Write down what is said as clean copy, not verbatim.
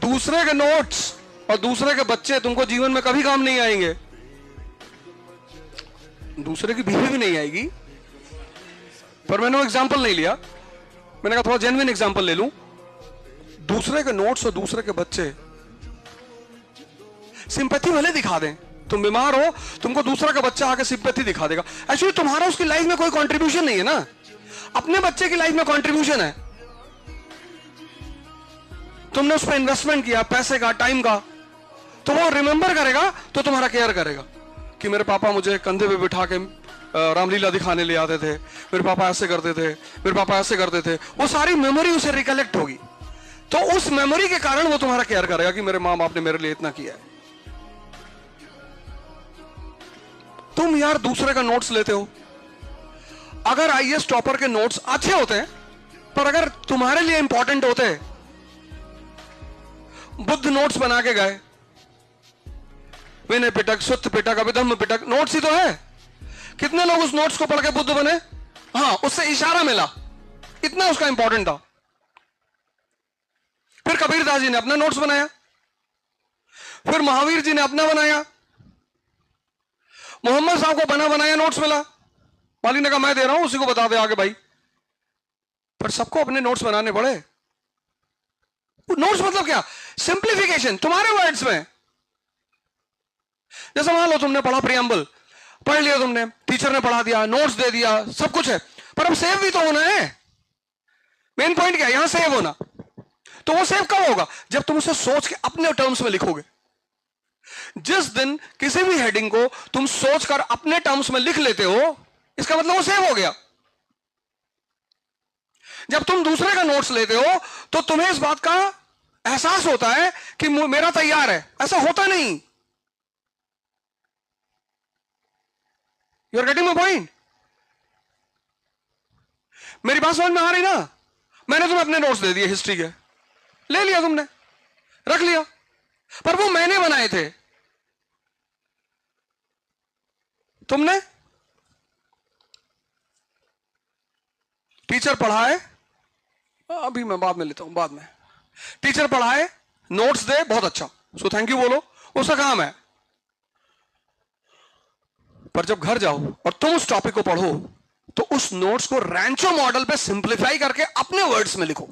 दूसरे के नोट्स और दूसरे के बच्चे तुमको जीवन में कभी काम नहीं आएंगे। दूसरे की बीवी भी नहीं आएगी। पर मैंने वो एग्जाम्पल नहीं लिया, मैंने कहा थोड़ा जेन्युइन एग्जाम्पल ले लूं। दूसरे के नोट्स और दूसरे के बच्चे सिंपैथी भले दिखा दें, तुम बीमार हो तुमको दूसरा का बच्चा आके सिंपैथी दिखा देगा, एक्चुअली तुम्हारा उसकी लाइफ में कोई कंट्रीब्यूशन नहीं है ना। अपने बच्चे की लाइफ में कंट्रीब्यूशन है, तुमने उस पर इन्वेस्टमेंट किया पैसे का, टाइम का, तो वो रिमेंबर करेगा तो तुम्हारा केयर करेगा कि मेरे पापा मुझे कंधे पे बिठा के रामलीला दिखाने ले आते थे, मेरे पापा ऐसे करते थे, मेरे पापा ऐसे करते थे। वो सारी मेमोरी उसे रिकलेक्ट होगी, तो उस मेमोरी के कारण वो तुम्हारा केयर करेगा कि मेरे माँ बाप ने मेरे लिए इतना किया है। तुम यार दूसरे का नोट्स लेते हो, अगर आईएएस टॉपर के नोट्स अच्छे होते हैं पर अगर तुम्हारे लिए इंपॉर्टेंट होते, बुद्ध नोट्स बना के गए, विनय पिटक, सुत्त पिटक, अभिधम्म पिटक, नोट्स ही तो है। कितने लोग उस नोट्स को पढ़ के बुद्ध बने? हाँ, उससे इशारा मिला, इतना उसका इंपॉर्टेंट था। फिर कबीरदास जी ने अपना नोट्स बनाया, फिर महावीर जी ने अपना बनाया, मोहम्मद साहब को बना बनाया नोट्स मिला, मालिक ने कहा मैं दे रहा हूं, उसी को बता दे आगे भाई। पर सबको अपने नोट्स बनाने पड़े। नोट्स मतलब क्या? सिंप्लीफिकेशन, तुम्हारे वर्ड्स में। जैसे मान लो तुमने पढ़ा प्रियम्बल, पढ़ लिया तुमने, टीचर ने पढ़ा दिया, नोट्स दे दिया, सब कुछ है, पर अब सेव भी तो होना है। मेन पॉइंट क्या है? यहां सेव होना। तो वो सेव कब होगा? जब तुम उसे सोच के अपने टर्म्स में लिखोगे। जिस दिन किसी भी हेडिंग को तुम सोचकर अपने टर्म्स में लिख लेते हो, इसका मतलब वो सेव हो गया। जब तुम दूसरे का नोट्स लेते हो तो तुम्हें इस बात का एहसास होता है कि मेरा तैयार है, ऐसा होता नहीं। You are getting my point? मेरी बात समझ में आ रही ना? मैंने तुम्हें अपने नोट्स दे दिए हिस्ट्री के, ले लिया तुमने, रख लिया, पर वो मैंने बनाए थे, तुमने टीचर पढ़ाए, अभी मैं बाद में लेता हूं, बाद में। टीचर पढ़ाए, नोट्स दे, बहुत अच्छा, सो थैंक यू बोलो, उसका काम है। पर जब घर जाओ और तुम उस टॉपिक को पढ़ो तो उस नोट्स को रैंचो मॉडल पे सिंप्लीफाई करके अपने वर्ड्स में लिखो।